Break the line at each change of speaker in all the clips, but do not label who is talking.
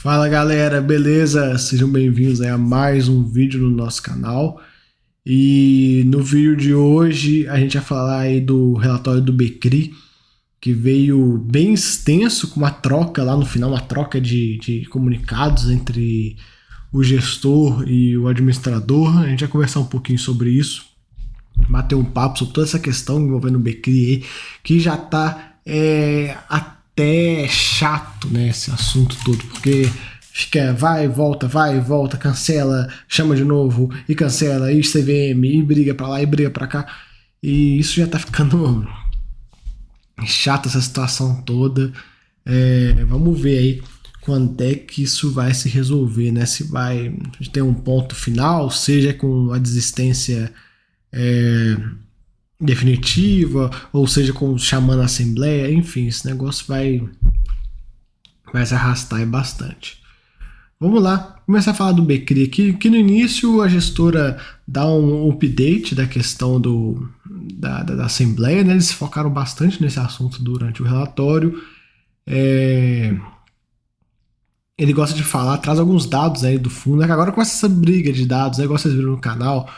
Fala galera, beleza? Sejam bem-vindos a mais um vídeo no nosso canal. E no vídeo de hoje a gente vai falar aí do relatório do Becri, que veio bem extenso, com uma troca lá no final, uma troca de comunicados entre o gestor e o administrador. A gente vai conversar um pouquinho sobre isso, bater um papo sobre toda essa questão envolvendo o Becri aí, que já tá até chato, né, esse assunto todo, porque fica vai, volta, cancela, chama de novo e cancela, e CVM, e briga pra lá e briga pra cá, e isso já tá ficando chato, essa situação toda. Vamos ver aí quando é que isso vai se resolver, né, se vai ter um ponto final, seja com a desistência definitiva, ou seja, chamando a assembleia, enfim, esse negócio vai se arrastar bastante. Vamos lá, começar a falar do Becri aqui, que no início a gestora dá um update da questão da assembleia, né? Eles focaram bastante nesse assunto durante o relatório. Ele gosta de falar, traz alguns dados aí do fundo, né? Agora começa essa briga de dados, igual vocês viram no canal,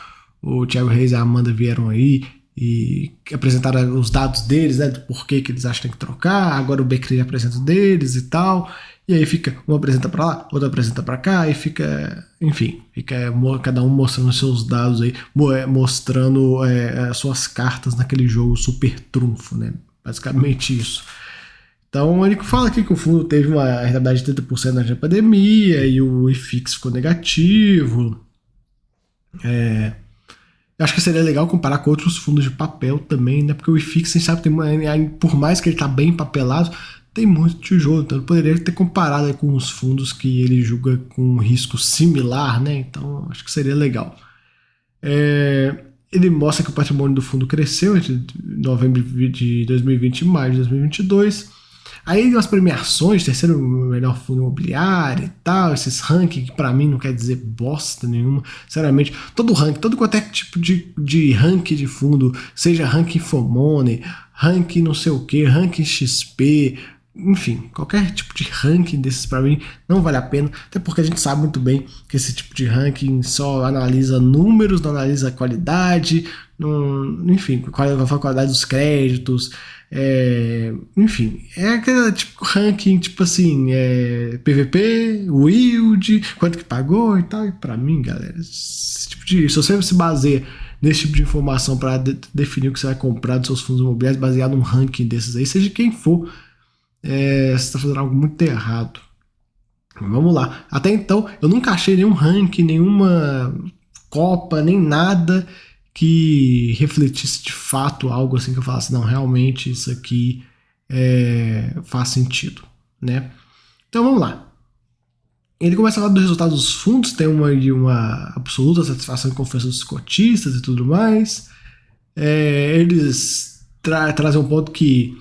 o Thiago Reis e a Amanda vieram aí e apresentaram os dados deles, né, do porquê que eles acham que tem que trocar. Agora o Becri apresenta o deles e tal, e aí fica, um apresenta para lá, outro apresenta para cá, e fica, enfim, fica cada um mostrando seus dados aí, mostrando as suas cartas naquele jogo super trunfo, né, basicamente isso. Então ele fala aqui que o fundo teve uma rentabilidade de 30% na pandemia, e o IFIX ficou negativo. Eu acho que seria legal comparar com outros fundos de papel também, né? Porque o IFIX, a gente sabe, por mais que ele tá bem papelado, tem muito tijolo. Então ele poderia ter comparado aí com os fundos que ele julga com um risco similar, né? Então acho que seria legal. Ele mostra que o patrimônio do fundo cresceu entre novembro de 2020 e maio de 2022. Aí as premiações, terceiro melhor fundo imobiliário e tal, esses rankings que pra mim não quer dizer bosta nenhuma, sinceramente, todo ranking, todo qualquer tipo de ranking de fundo, seja ranking Infomoney, ranking não sei o que, ranking XP, enfim, qualquer tipo de ranking desses pra mim não vale a pena, até porque a gente sabe muito bem que esse tipo de ranking só analisa números, não analisa qualidade, enfim, qual a qualidade dos créditos. Enfim, é aquele tipo ranking, tipo assim, PVP, yield, quanto que pagou e tal. E pra mim, galera, esse tipo se você se baseia nesse tipo de informação para definir o que você vai comprar dos seus fundos imobiliários baseado num ranking desses aí, seja quem for, você está fazendo algo muito errado. Vamos lá. Até então, eu nunca achei nenhum ranking, nenhuma copa, nem nada que refletisse de fato algo assim que eu falasse, não, realmente isso aqui faz sentido, né? Então vamos lá. Ele começa a falar do resultado dos fundos, tem uma absoluta satisfação e confiança dos cotistas e tudo mais. Eles trazem um ponto que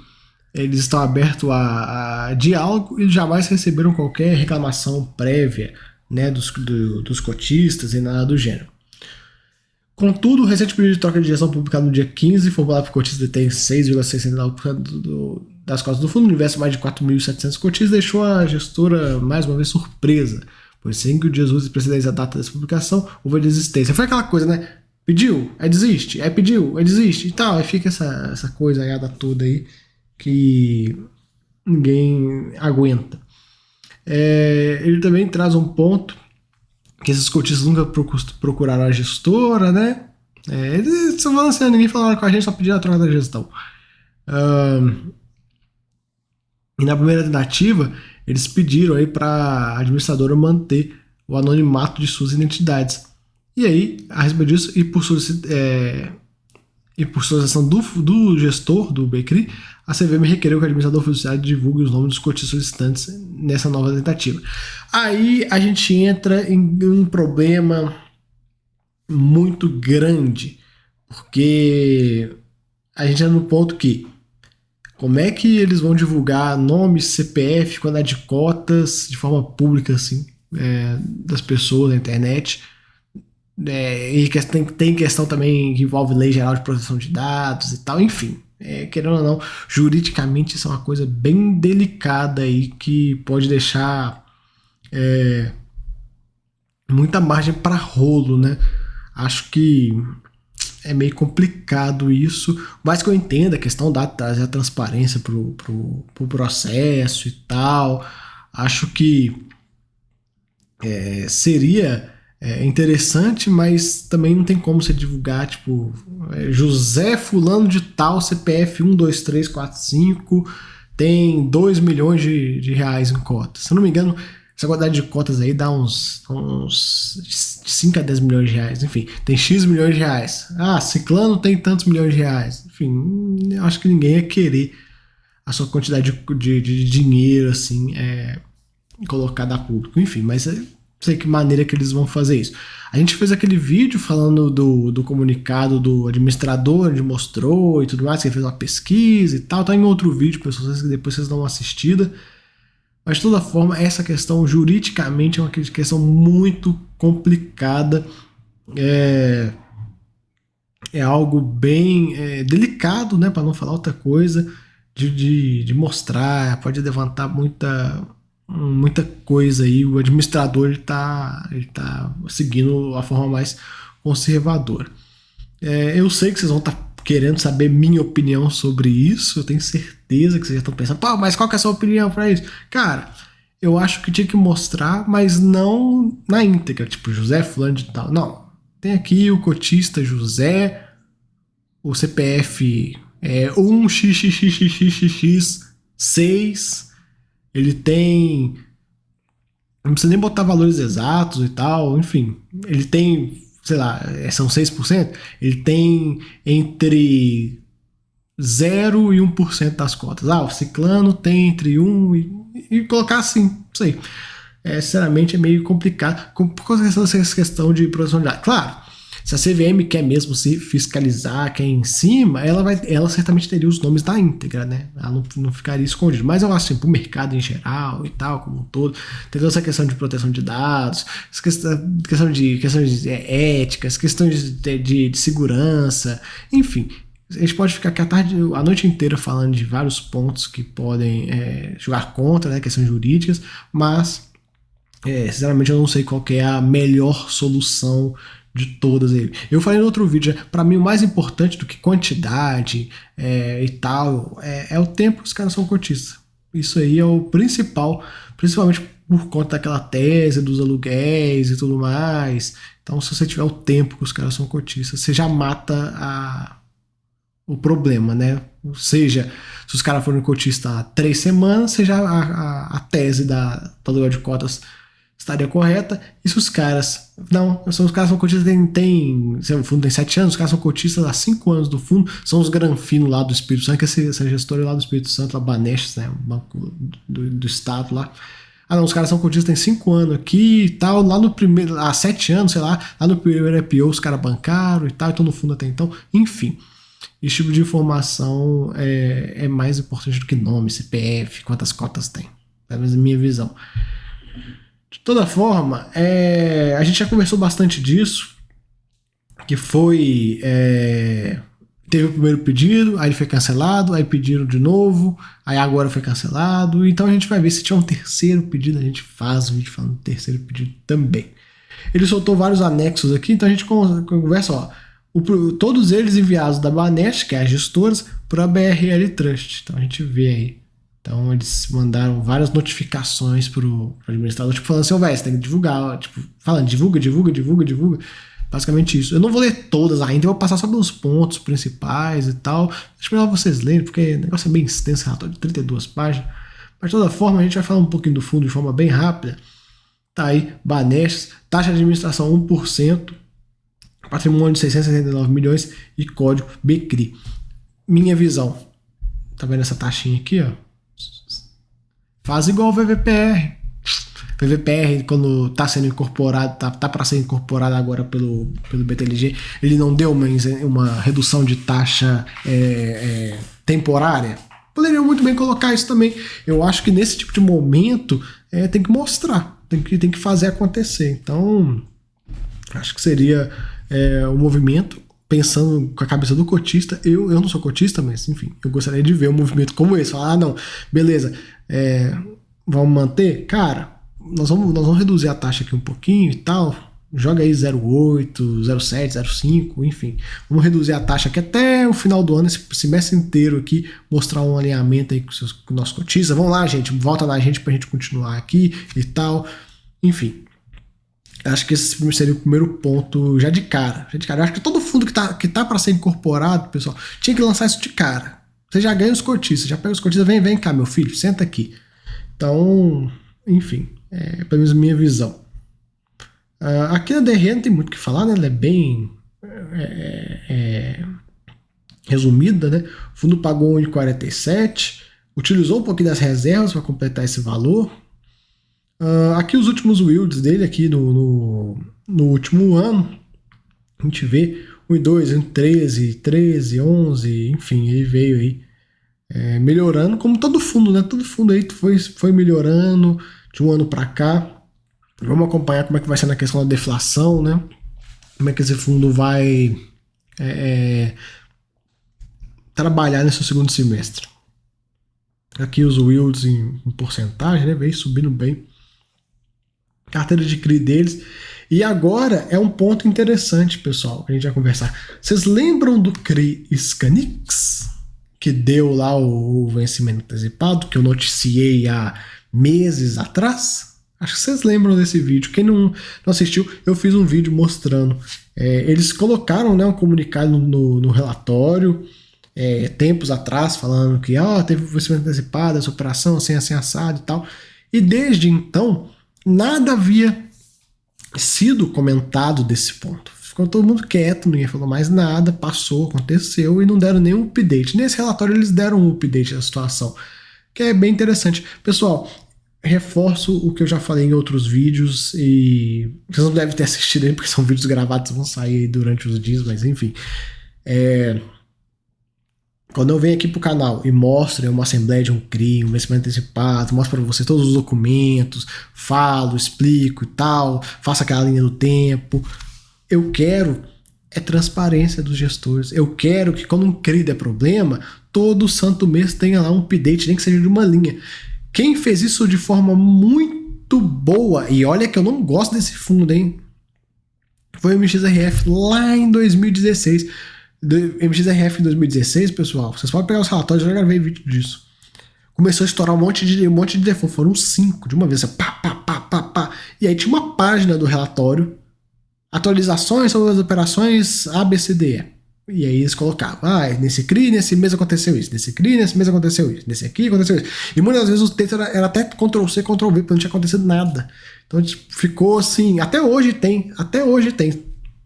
eles estão abertos a diálogo e jamais receberam qualquer reclamação prévia, né, dos cotistas e nada do gênero. Contudo, o recente pedido de troca de gestão publicado no dia 15, formulado por cotistas que detêm 6,69% das cotas do fundo, universo mais de 4.700 cotistas, deixou a gestora mais uma vez surpresa, pois 5 dias úteis precedentes da data dessa publicação, houve desistência. Foi aquela coisa, né? Pediu, aí desiste, aí pediu, aí desiste e tal, aí fica essa coisa toda aí que ninguém aguenta. Ele também traz um ponto que esses cotistas nunca procuraram a gestora, né? Eles estão falando assim, ninguém falou com a gente, só pediram a troca da gestão. E na primeira tentativa, eles pediram aí para a administradora manter o anonimato de suas identidades. E aí, a respeito disso, e por solicitação do gestor, do Becri, a CVM requereu que o administrador fiduciário divulgue os nomes dos cotistas solicitantes nessa nova tentativa. Aí a gente entra em um problema muito grande, porque a gente entra no ponto que como é que eles vão divulgar nomes, CPF, quantidade de cotas de forma pública assim, das pessoas na internet. E tem questão também que envolve lei geral de proteção de dados e tal, enfim. Querendo ou não, juridicamente isso é uma coisa bem delicada aí que pode deixar muita margem para rolo, né? Acho que é meio complicado isso, mas que eu entendo a questão da trazer a transparência pro processo e tal. Acho que seria interessante, mas também não tem como você divulgar, tipo, José Fulano de Tal, CPF 12345, tem 2 milhões de reais em cotas. Se eu não me engano, essa quantidade de cotas aí dá uns 5 a 10 milhões de reais. Enfim, tem X milhões de reais. Ah, Ciclano tem tantos milhões de reais. Enfim, eu acho que ninguém ia querer a sua quantidade de dinheiro, assim, colocada a público. Enfim, mas não sei que maneira que eles vão fazer isso. A gente fez aquele vídeo falando do comunicado do administrador, onde mostrou e tudo mais, que ele fez uma pesquisa e tal. Tá em outro vídeo, pessoas, que depois vocês dão uma assistida. Mas, de toda forma, essa questão juridicamente é uma questão muito complicada. É algo bem delicado, né, para não falar outra coisa, de mostrar, pode levantar muita coisa aí. O administrador ele tá seguindo a forma mais conservadora. Eu sei que vocês vão estar querendo saber minha opinião sobre isso. Eu tenho certeza que vocês já estão pensando, pô, mas qual que é a sua opinião para isso? Cara, eu acho que tinha que mostrar, mas não na íntegra, tipo José Fulano de Tal. Não, tem aqui o cotista José, o CPF 1xxxxx6, ele tem, não precisa nem botar valores exatos e tal, enfim, ele tem, sei lá, são 6%, ele tem entre 0 e 1% das cotas. O Ciclano tem entre 1 e colocar assim, isso aí. Sinceramente é meio complicado por causa dessa questão de proteção de dados. Claro, se a CVM quer mesmo se fiscalizar, quer ir em cima, ela certamente teria os nomes da íntegra, né? Ela não ficaria escondido. Mas eu acho assim, pro mercado em geral e tal, como um todo, tem toda essa questão de proteção de dados, questão de éticas, questões de segurança, enfim. A gente pode ficar aqui a noite inteira falando de vários pontos que podem jogar contra, né, questões jurídicas, mas sinceramente eu não sei qual que é a melhor solução de todas aí. Eu falei no outro vídeo, para mim o mais importante do que quantidade e tal é o tempo que os caras são cotistas. Isso aí é o principal, principalmente por conta daquela tese dos aluguéis e tudo mais. Então, se você tiver o tempo que os caras são cotistas, você já mata o problema, né? Ou seja, se os caras forem cotistas há 3 semanas, seja a tese do aluguel de cotas estaria correta. E se os caras os caras são cotistas, o fundo tem 7 anos, os caras são cotistas há 5 anos do fundo, são os granfinos lá do Espírito Santo, que essa gestora lá do Espírito Santo, a Banestes, né, o banco do estado lá. Os caras são cotistas tem 5 anos aqui e tal, lá no primeiro, há 7 anos, sei lá no primeiro IPO os caras bancaram e tal, então no fundo até então, enfim. Esse tipo de informação é mais importante do que nome, CPF, quantas cotas tem. Pelo menos a minha visão. De toda forma, a gente já conversou bastante disso, que foi... teve o primeiro pedido, aí ele foi cancelado, aí pediram de novo, aí agora foi cancelado. Então a gente vai ver se tiver um terceiro pedido, a gente faz um vídeo falando do terceiro pedido também. Ele soltou vários anexos aqui, então a gente conversa, todos eles enviados da Banestes, que é as gestoras, para a BRL Trust. Então a gente vê aí. Então eles mandaram várias notificações pro administrador, tipo, falando assim, velho, você tem que divulgar, tipo, falando, divulga. Basicamente isso. Eu não vou ler todas ainda, eu vou passar só pelos pontos principais e tal. Acho melhor vocês lerem, porque o negócio é bem extenso, relatório de 32 páginas. Mas de toda forma, a gente vai falar um pouquinho do fundo de forma bem rápida. Tá aí, Banestes, taxa de administração 1%, patrimônio de 669 milhões e código BCRI. Minha visão. Tá vendo essa taxinha aqui, ó? Faz igual o VVPR. VVPR, quando tá sendo incorporado, tá para ser incorporado agora pelo BTLG, ele não deu uma redução de taxa temporária? Poderiam muito bem colocar isso também. Eu acho que nesse tipo de momento tem que mostrar, tem que fazer acontecer. Então, acho que seria um movimento, pensando com a cabeça do cotista. Eu não sou cotista, mas enfim, eu gostaria de ver um movimento como esse. Falar, não, beleza, vamos manter? Cara, nós vamos reduzir a taxa aqui um pouquinho e tal. Joga aí 0,8, 0,7, 0,5, enfim. Vamos reduzir a taxa aqui até o final do ano, esse semestre inteiro aqui, mostrar um alinhamento aí com o nosso cotista. Vamos lá, gente, volta na gente pra gente continuar aqui e tal. Enfim, acho que esse seria o primeiro ponto já de cara. Eu acho que todo fundo que tá para ser incorporado, pessoal, tinha que lançar isso de cara. Você já ganha os cotistas, já pega os cotistas, vem cá, meu filho, senta aqui. Então, enfim, pelo menos a minha visão. Aqui na DRE não tem muito o que falar, né? Ela é bem resumida, né? O fundo pagou 1,47, utilizou um pouquinho das reservas para completar esse valor. Aqui os últimos yields dele aqui no último ano, a gente vê 1,2, 1,13, 13, 11, enfim, ele veio aí melhorando, como todo fundo, né? Todo fundo aí foi melhorando de um ano para cá. Vamos acompanhar como é que vai ser na questão da deflação, né? Como é que esse fundo vai trabalhar nesse segundo semestre. Aqui os yields em porcentagem, né? Veio subindo bem. Carteira de CRI deles. E agora é um ponto interessante, pessoal, que a gente vai conversar. Vocês lembram do CRI Scanix? Que deu lá o vencimento antecipado, que eu noticiei há meses atrás? Acho que vocês lembram desse vídeo. Quem não assistiu, eu fiz um vídeo mostrando. Eles colocaram, né, um comunicado no relatório, tempos atrás, falando que teve investimento antecipado, essa operação assim assado e tal. E desde então, nada havia sido comentado desse ponto. Ficou todo mundo quieto, ninguém falou mais nada, passou, aconteceu e não deram nenhum update. Nesse relatório eles deram um update da situação, que é bem interessante. Pessoal, reforço o que eu já falei em outros vídeos e vocês não devem ter assistido aí porque são vídeos gravados, vão sair durante os dias, mas enfim. Quando eu venho aqui pro canal e mostro uma assembleia de um CRI, um investimento antecipado, mostro para você todos os documentos, falo, explico e tal, faço aquela linha do tempo, eu quero transparência dos gestores. Eu quero que quando um CRI der problema, todo santo mês tenha lá um update, nem que seja de uma linha. Quem fez isso de forma muito boa, e olha que eu não gosto desse fundo, hein? Foi o MXRF lá em 2016. MXRF em 2016, pessoal, vocês podem pegar os relatórios, eu já gravei vídeo disso. Começou a estourar um monte de default, foram 5 de uma vez, pá. E aí tinha uma página do relatório, atualizações sobre as operações ABCDE. E aí eles colocavam, nesse CRI, nesse mês aconteceu isso, nesse CRI, nesse mês aconteceu isso, nesse aqui aconteceu isso. E muitas vezes o texto era até Ctrl-C, Ctrl-V, porque não tinha acontecido nada. Então ficou assim, até hoje tem.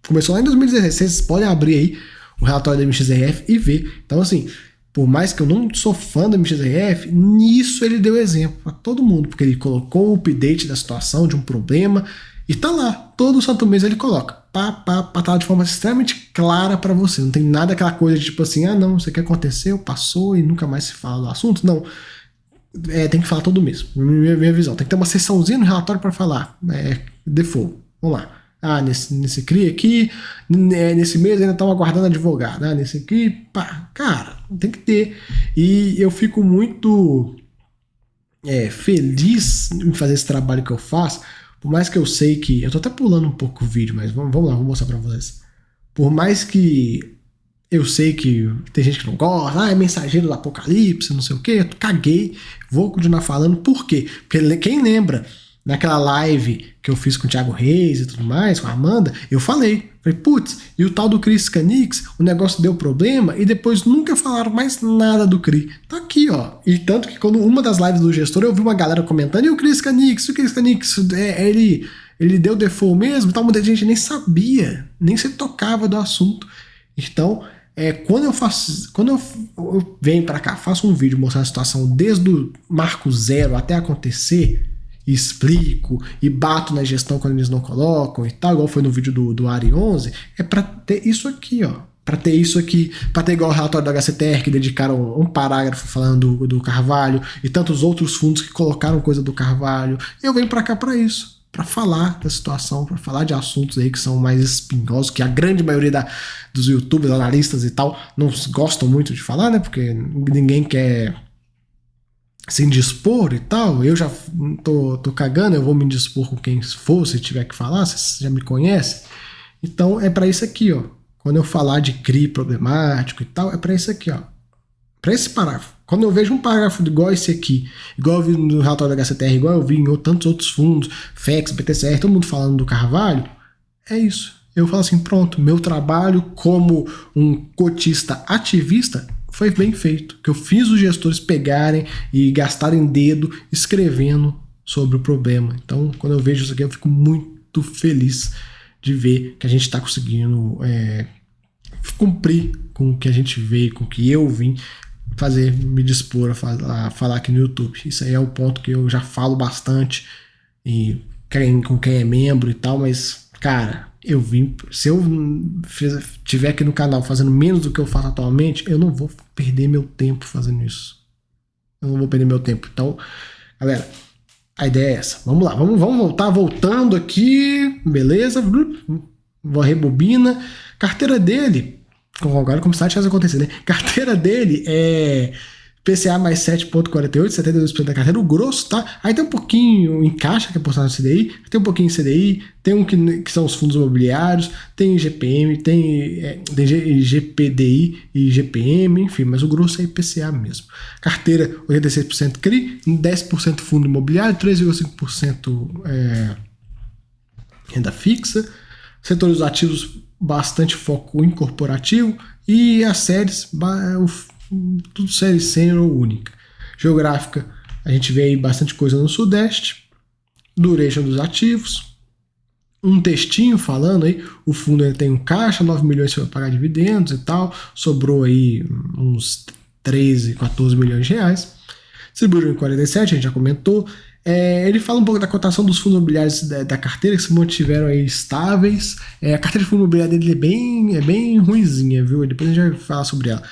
Começou lá em 2016, vocês podem abrir aí o relatório da MXRF e ver. Então assim, por mais que eu não sou fã da MXRF, nisso ele deu exemplo para todo mundo, porque ele colocou o update da situação, de um problema, e tá lá, todo santo mês ele coloca. Tá de forma extremamente clara para você. Não tem nada aquela coisa de tipo assim, não, isso aqui aconteceu, passou e nunca mais se fala do assunto. Não. Tem que falar todo mês. Minha visão. Tem que ter uma seçãozinha no relatório para falar. Default. Vamos lá. Nesse CRI aqui, nesse mês ainda estão aguardando advogado. Nesse aqui, cara, tem que ter. E eu fico muito feliz em fazer esse trabalho que eu faço. Por mais que eu sei que... Eu tô até pulando um pouco o vídeo, mas vamos lá, vou mostrar pra vocês. Por mais que eu sei que tem gente que não gosta, é mensageiro do apocalipse, não sei o quê, eu caguei, vou continuar falando. Por quê? Porque quem lembra, naquela live que eu fiz com o Thiago Reis e tudo mais, com a Amanda, eu falei, putz, e o tal do CRI Scanix, o negócio deu problema e depois nunca falaram mais nada do CRI. Tá aqui, ó. E tanto que quando uma das lives do gestor, eu vi uma galera comentando, e o CRI Scanix, ele deu default mesmo, e tal, muita gente nem sabia, nem se tocava do assunto. Então, quando eu venho pra cá, faço um vídeo mostrando a situação desde o marco zero até acontecer, e explico, e bato na gestão quando eles não colocam e tal, igual foi no vídeo do Ari 11, pra ter isso aqui, ó. Pra ter isso aqui, pra ter igual o relatório da HCTR, que dedicaram um parágrafo falando do Carvalho, e tantos outros fundos que colocaram coisa do Carvalho. Eu venho pra cá pra isso, pra falar da situação, pra falar de assuntos aí que são mais espinhosos, que a grande maioria dos youtubers, analistas e tal, não gostam muito de falar, né, porque ninguém quer se indispor e tal, eu já tô cagando, eu vou me indispor com quem for, se tiver que falar, vocês já me conhecem. Então é para isso aqui, ó. Quando eu falar de CRI problemático e tal, é para isso aqui, ó. Para esse parágrafo. Quando eu vejo um parágrafo igual esse aqui, igual eu vi no relatório da HCTR, igual eu vi em tantos outros fundos, FEX, BTCR, todo mundo falando do Carvalho, é isso. Eu falo assim, pronto, meu trabalho como um cotista ativista foi bem feito. Que eu fiz os gestores pegarem e gastarem dedo escrevendo sobre o problema. Então, quando eu vejo isso aqui, eu fico muito feliz de ver que a gente está conseguindo cumprir com o que a gente veio, com o que eu vim fazer, me dispor a falar aqui no YouTube. Isso aí é o ponto que eu já falo bastante e com quem é membro e tal, mas, cara, eu vim, se eu tiver aqui no canal fazendo menos do que eu faço atualmente, eu não vou perder meu tempo fazendo isso. Eu não vou perder meu tempo. Então, galera, a ideia é essa. Vamos lá, vamos voltando aqui, beleza? Vou rebobina. Carteira dele, agora como o site faz acontecer, né? Carteira dele é PCA mais 7,48, 72% da carteira, o grosso, tá? Aí tem um pouquinho em caixa, que é porcentagem de CDI, tem um pouquinho em CDI, tem um que são os fundos imobiliários, tem GPM, tem GPDI e GPM, enfim, mas o grosso é IPCA mesmo. Carteira 86% CRI, 10% fundo imobiliário, 3,5% renda fixa, setores ativos bastante foco em corporativo e as séries, tudo série sênior ou única. Geográfica, a gente vê aí bastante coisa no Sudeste. Duration dos ativos. Um textinho falando aí, o fundo tem um caixa, 9 milhões para pagar dividendos e tal. Sobrou aí uns 13, 14 milhões de reais. Distribuído em 47, a gente já comentou. Ele fala um pouco da cotação dos fundos imobiliários da carteira, que se mantiveram aí estáveis. A carteira de fundo imobiliário dele é bem ruinzinha, viu? Depois a gente vai falar sobre ela.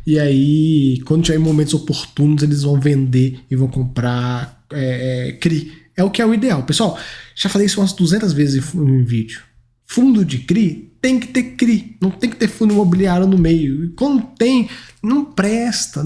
E aí, quando tiver momentos oportunos, eles vão vender e vão comprar CRI. É o que é o ideal. Pessoal, já falei isso umas 200 vezes em vídeo. Fundo de CRI tem que ter CRI, não tem que ter fundo imobiliário no meio. E quando tem, não presta,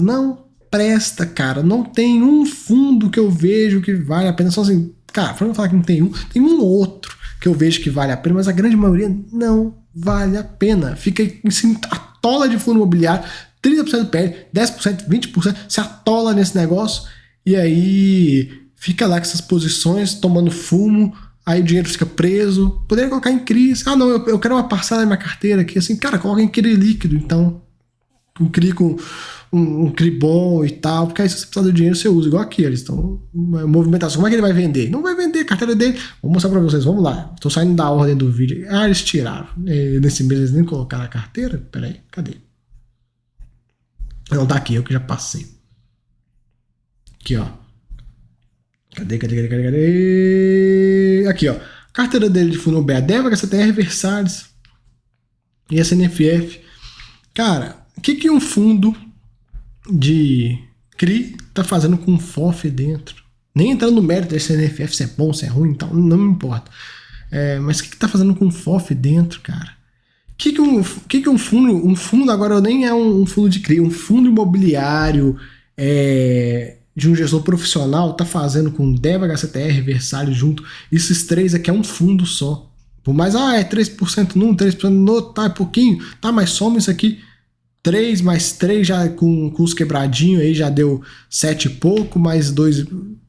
cara. Não tem um fundo que eu vejo que vale a pena. Só assim, cara, pra não falar que não tem um ou outro que eu vejo que vale a pena, mas a grande maioria não vale a pena. Fica assim, atola de fundo imobiliário, 30% do PL, 10%, 20%, se atola nesse negócio e aí fica lá com essas posições, tomando fumo, aí o dinheiro fica preso. Poderia colocar em CRI. Não, eu quero uma parcela da minha carteira aqui, assim, cara, coloca em CRI líquido, então. Um CRI com um CRI bom e tal, porque aí se você precisar do dinheiro, você usa, igual aqui. Eles estão movimentação. Como é que ele vai vender? Não vai vender a carteira dele. Vou mostrar pra vocês, vamos lá. Estou saindo da ordem do vídeo. Eles tiraram. Nesse mês eles nem colocaram a carteira? Peraí, cadê? Não, tá aqui, eu que já passei. Aqui, ó. Cadê? Aqui, ó. Carteira dele de fundo imobiliário, Deva, HCTR, Versalhes e SNFF. Cara, o que um fundo de CRI tá fazendo com FOF dentro? Nem entrando no mérito desse SNFF, se é bom, se é ruim, então não me importa. Mas o que tá fazendo com FOF dentro, cara? Que um fundo agora nem é um fundo de CRI, um fundo imobiliário de um gestor profissional tá fazendo com Deva, HCTR, Versalhes junto. Esses três aqui é um fundo só. Por mais, é 3% num, 3% no outro, tá, é pouquinho, tá, mas soma isso aqui. 3 mais 3 já com os quebradinhos aí já deu 7 e pouco, mais 2,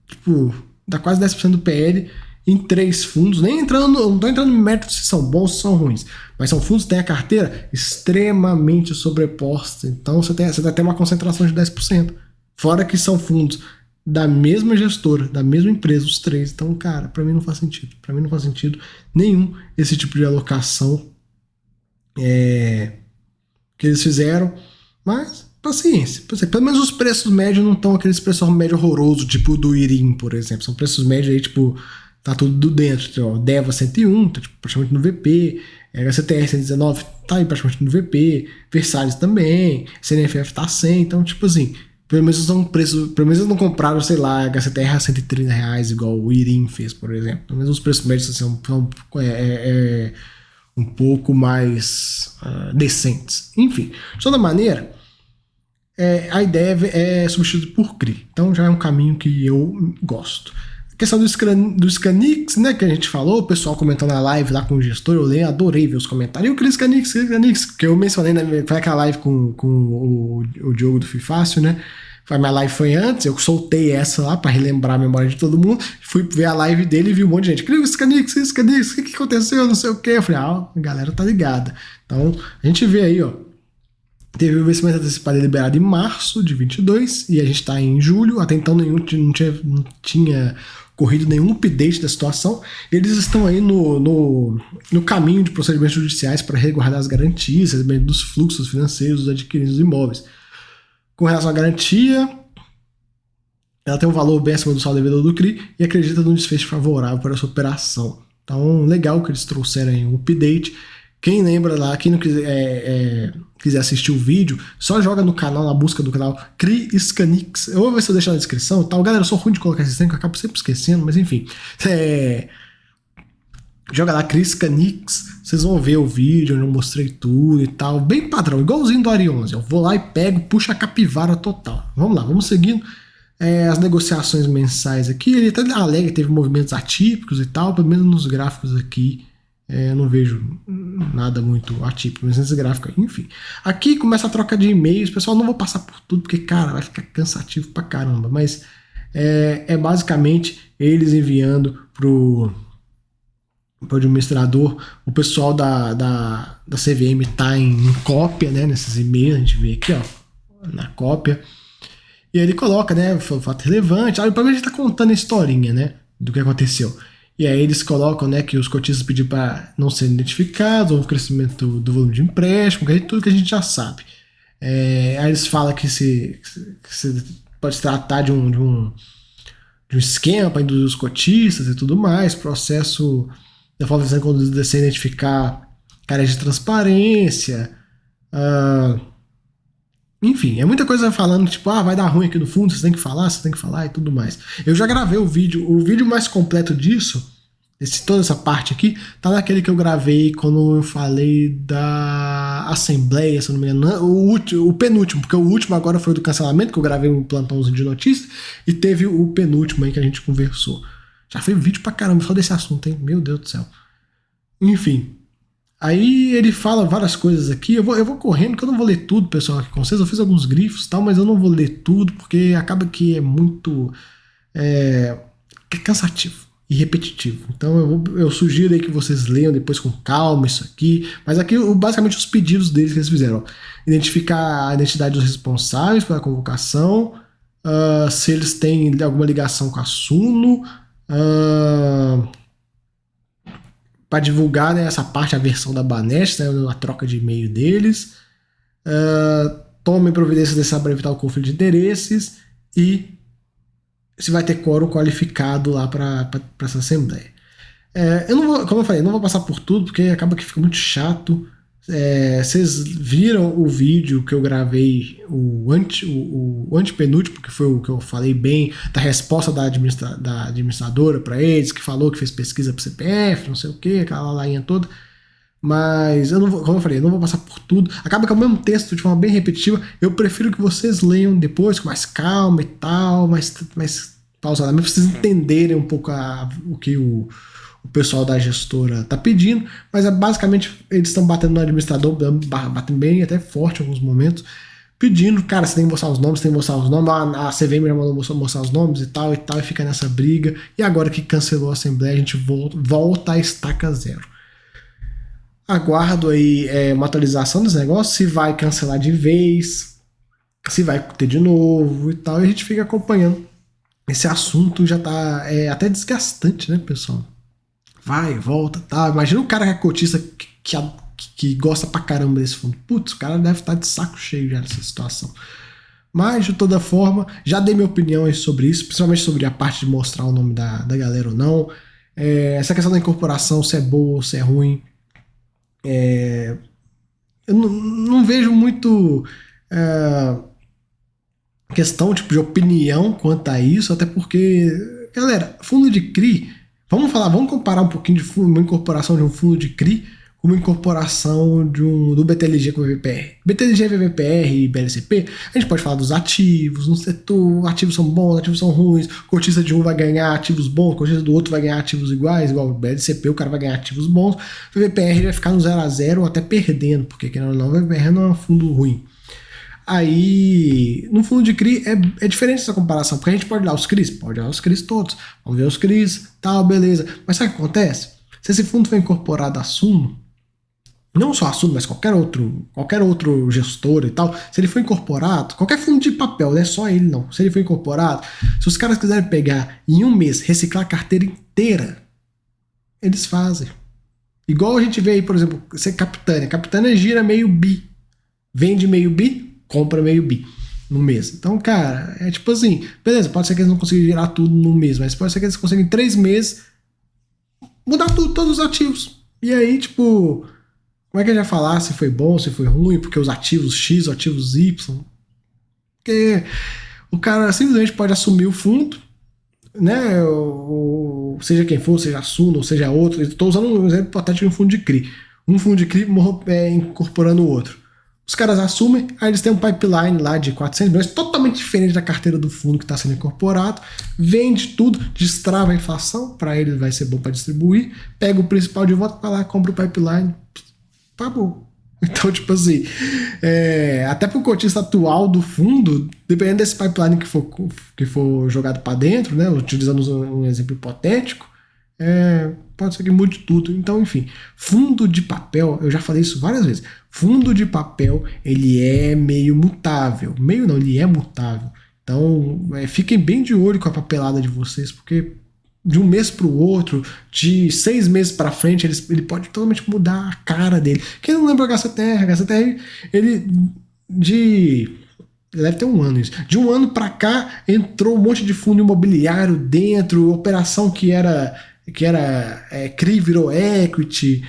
tipo, dá quase 10% do PL em 3 fundos. Nem entrando, não tô entrando no mérito se são bons ou se são ruins, mas são fundos que têm a carteira extremamente sobreposta. Então você tem até uma concentração de 10%. Fora que são fundos da mesma gestora, da mesma empresa, os três. Então, cara, para mim não faz sentido. Para mim não faz sentido nenhum esse tipo de alocação que eles fizeram, mas paciência. Pelo menos os preços médios não estão aqueles preços médios horrorosos, tipo do IRIM, por exemplo. São preços médios aí, tipo, tá tudo dentro. Então, Deva 101, tá tipo, praticamente no VP, HCTR 119 tá aí praticamente no VP, Versalhes também, CNFF tá 100, então, tipo assim, pelo menos são preços, pelo menos eles não compraram, sei lá, HCTR a R$130, igual o IRIM fez, por exemplo. Pelo menos os preços médios assim, são um pouco mais decentes. Enfim, de toda maneira, a ideia é substituído por CRI. Então já é um caminho que eu gosto. A questão do Scanix, né, que a gente falou, o pessoal comentando na live lá com o gestor, eu adorei ver os comentários. E o Chris Scanix, que eu mencionei, né, foi aquela live com o Diogo do Fifácio, né? Minha live foi antes, eu soltei essa lá para relembrar a memória de todo mundo. Fui ver a live dele e vi um monte de gente. Scanix, o que aconteceu? Não sei o que. Eu falei, a galera tá ligada. Então, a gente vê aí, ó. Teve o vencimento antecipado liberado em março de 22 e a gente está em julho. Até então não tinha corrido nenhum update da situação. Eles estão aí no caminho de procedimentos judiciais para resguardar as garantias, dos fluxos financeiros dos adquiridos imóveis. Com relação à garantia, ela tem um valor bem acima do saldo devedor do CRI e acredita num desfecho favorável para essa operação. Então, legal que eles trouxeram aí um update. Quem lembra lá, quem não quiser assistir o vídeo, só joga no canal, na busca do canal CRI Scanix. Eu vou ver se eu deixo na descrição e tal. Galera, eu sou ruim de colocar esse tempo, eu acabo sempre esquecendo, mas enfim. Joga lá CRI Scanix, vocês vão ver o vídeo, eu mostrei tudo e tal. Bem padrão, igualzinho do Ari 11. Eu vou lá e pego, puxo a capivara total. Vamos lá, vamos seguindo. As negociações mensais aqui, ele até alega que teve movimentos atípicos e tal, pelo menos nos gráficos aqui. Eu não vejo nada muito atípico, mas nesse gráfico aí, enfim. Aqui começa a troca de e-mails. Pessoal, não vou passar por tudo, porque, cara, vai ficar cansativo pra caramba. Mas basicamente eles enviando pro administrador. O pessoal da CVM tá em cópia, né, nesses e-mails. A gente vê aqui, ó, na cópia. E aí ele coloca, né, o fato relevante. Aí, pra mim, a gente tá contando a historinha, né, do que aconteceu. E aí eles colocam, né, que os cotistas pediram para não serem identificados, houve um crescimento do volume de empréstimo, que é tudo que a gente já sabe. Aí eles falam que se pode se tratar de um esquema para induzir os cotistas e tudo mais, processo da forma de conduzida sem identificar caras de transparência, enfim, é muita coisa falando, tipo, vai dar ruim aqui no fundo, você tem que falar e tudo mais. Eu já gravei o vídeo mais completo disso, toda essa parte aqui, tá naquele que eu gravei quando eu falei da Assembleia, se não me engano, o penúltimo, porque o último agora foi do cancelamento, que eu gravei um plantãozinho de notícias, e teve o penúltimo aí que a gente conversou. Já foi vídeo pra caramba só desse assunto, hein? Meu Deus do céu. Enfim. Aí ele fala várias coisas aqui, eu vou correndo, que eu não vou ler tudo, pessoal, aqui com vocês, eu fiz alguns grifos e tal, mas eu não vou ler tudo, porque acaba que é muito cansativo e repetitivo. Então eu sugiro aí que vocês leiam depois com calma isso aqui, mas aqui basicamente os pedidos deles que eles fizeram. Ó. Identificar a identidade dos responsáveis pela convocação, se eles têm alguma ligação com a Suno, para divulgar, né, essa parte, a versão da Banesh, né, a troca de e-mail deles. Tomem providências necessárias para evitar o conflito de interesses e se vai ter quórum qualificado lá para essa assembleia. Eu não vou, como eu falei, não vou passar por tudo, porque acaba que fica muito chato. Vocês viram o vídeo que eu gravei, o antepenúltimo, que foi o que eu falei bem, da resposta da administradora para eles, que falou que fez pesquisa para o CPF, não sei o que, aquela lainha toda. Mas eu não vou, como eu falei, eu não vou passar por tudo. Acaba que é o mesmo texto de forma bem repetitiva. Eu prefiro que vocês leiam depois com mais calma e tal, mais pausadamente, para vocês entenderem um pouco o que o pessoal da gestora tá pedindo, mas basicamente eles estão batendo no administrador, batendo bem, até forte em alguns momentos, pedindo, cara, você tem que mostrar os nomes, a CVM já mandou mostrar os nomes e tal, e fica nessa briga, e agora que cancelou a Assembleia, a gente volta a estaca zero. Aguardo aí uma atualização dos negócios, se vai cancelar de vez, se vai ter de novo e tal, e a gente fica acompanhando. Esse assunto já tá até desgastante, né, pessoal? Vai, volta, tá. Imagina um cara que é cotista que gosta pra caramba desse fundo. Putz, o cara deve estar de saco cheio já nessa situação. Mas, de toda forma, já dei minha opinião aí sobre isso, principalmente sobre a parte de mostrar o nome da galera ou não. Essa questão da incorporação, se é boa ou se é ruim. Eu não vejo muito questão tipo, de opinião quanto a isso, até porque, galera, fundo de CRI. Vamos comparar um pouquinho de uma incorporação de um fundo de CRI uma incorporação do BTLG com o VVPR. BTLG, VVPR e BLCP, a gente pode falar dos ativos, no setor, ativos são bons, ativos são ruins, cotista de um vai ganhar ativos bons, cotista do outro vai ganhar ativos iguais, igual o BLCP, o cara vai ganhar ativos bons, o VVPR vai ficar no 0 a 0 ou até perdendo, porque querendo ou não, o VVPR não é um fundo ruim. Aí, no fundo de CRI, é diferente essa comparação, porque a gente pode olhar os CRIs? Pode olhar os CRIs todos, vamos ver os CRIs, tal, beleza. Mas sabe o que acontece? Se esse fundo for incorporado a Suno, não só a Suno, mas qualquer outro gestor e tal, se ele for incorporado, qualquer fundo de papel, não é só ele não, se ele for incorporado, se os caras quiserem pegar em um mês, reciclar a carteira inteira, eles fazem. Igual a gente vê aí, por exemplo, Capitânia gira meio bi, vende meio bi, compra meio bi no mês. Então, cara, é tipo assim, beleza, pode ser que eles não consigam girar tudo no mês, mas pode ser que eles consigam em 3 meses mudar tudo, todos os ativos. E aí, tipo, como é que a gente vai falar se foi bom, se foi ruim, porque os ativos X, os ativos Y? Porque o cara simplesmente pode assumir o fundo, né? Seja quem for, seja a Suno, ou seja outro. Estou usando um exemplo hipotético de um fundo de CRI. Um fundo de CRI incorporando o outro. Os caras assumem, aí eles têm um pipeline lá de 400 milhões, totalmente diferente da carteira do fundo que está sendo incorporado, vende tudo, destrava a inflação, para ele vai ser bom para distribuir, pega o principal de volta, vai lá, compra o pipeline, acabou. Então, tipo assim, até para o cotista atual do fundo, dependendo desse pipeline que for jogado para dentro, né, utilizando um exemplo hipotético, pode ser que mude tudo. Então, enfim, fundo de papel, eu já falei isso várias vezes, fundo de papel, ele é meio mutável. Meio não, ele é mutável. Então, fiquem bem de olho com a papelada de vocês, porque de um mês para o outro, de 6 meses para frente, ele pode totalmente mudar a cara dele. Quem não lembra o HCTR, ele deve ter um ano isso. De um ano para cá, entrou um monte de fundo imobiliário dentro, operação que era CRI virou equity,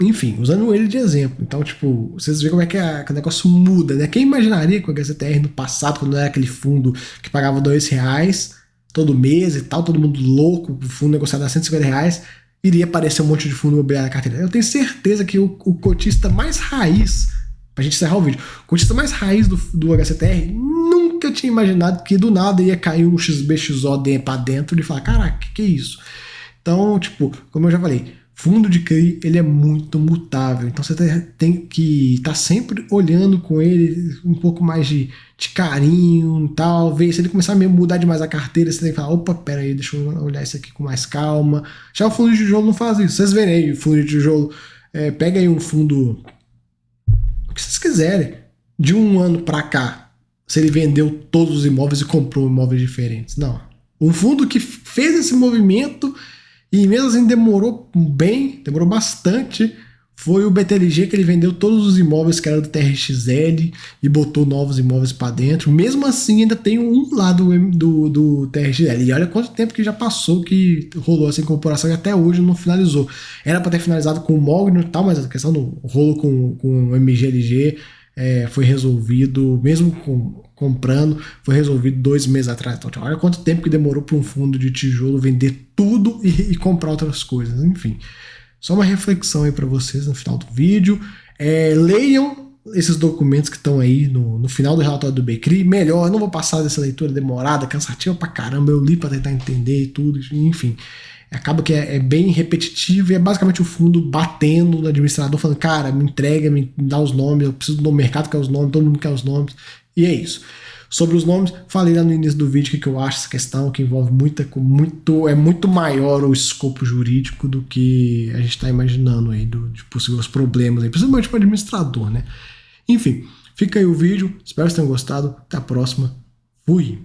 enfim, usando ele de exemplo. Então, tipo, vocês veem como é que o negócio muda, né? Quem imaginaria que o HCTR no passado, quando era aquele fundo que pagava R$2 todo mês e tal, todo mundo louco, o fundo negociado a R$150, iria aparecer um monte de fundo imobiliário na carteira. Eu tenho certeza que o cotista mais raiz, pra gente encerrar o vídeo, o cotista mais raiz do HCTR nunca tinha imaginado que do nada ia cair um XBXO pra dentro e falar, caraca, que é isso? Então, tipo, como eu já falei, fundo de CRI, ele é muito mutável, então você tem que estar sempre olhando com ele um pouco mais de carinho e tal, ver se ele começar a mudar demais a carteira, você tem que falar, opa, pera aí, deixa eu olhar isso aqui com mais calma. Já o fundo de tijolo não faz isso, vocês verem aí, o fundo de tijolo, pega aí um fundo, o que vocês quiserem, de um ano pra cá, se ele vendeu todos os imóveis e comprou imóveis diferentes, não. Um fundo que fez esse movimento e mesmo assim demorou bastante, foi o BTLG, que ele vendeu todos os imóveis que eram do TRXL e botou novos imóveis para dentro. Mesmo assim, ainda tem um lá do TRXL. E olha quanto tempo que já passou que rolou essa incorporação e até hoje não finalizou. Era para ter finalizado com o Mogno e tal, mas a questão do rolo com o MGLG foi resolvido, mesmo comprando, foi resolvido 2 meses atrás. Então, olha quanto tempo que demorou para um fundo de tijolo vender tudo e comprar outras coisas. Enfim, só uma reflexão aí para vocês no final do vídeo. Leiam esses documentos que estão aí no final do relatório do BCRI. Melhor, eu não vou passar dessa leitura demorada, cansativa pra caramba. Eu li para tentar entender e tudo, enfim. Acaba que é bem repetitivo e é basicamente o fundo batendo no administrador, falando, cara, me entrega, me dá os nomes, eu preciso do mercado quer os nomes, todo mundo quer os nomes. E é isso. Sobre os nomes, falei lá no início do vídeo que eu acho essa questão, que envolve é muito maior o escopo jurídico do que a gente está imaginando aí, de possíveis problemas, aí, principalmente para o administrador, né? Enfim, fica aí o vídeo, espero que vocês tenham gostado, até a próxima, fui!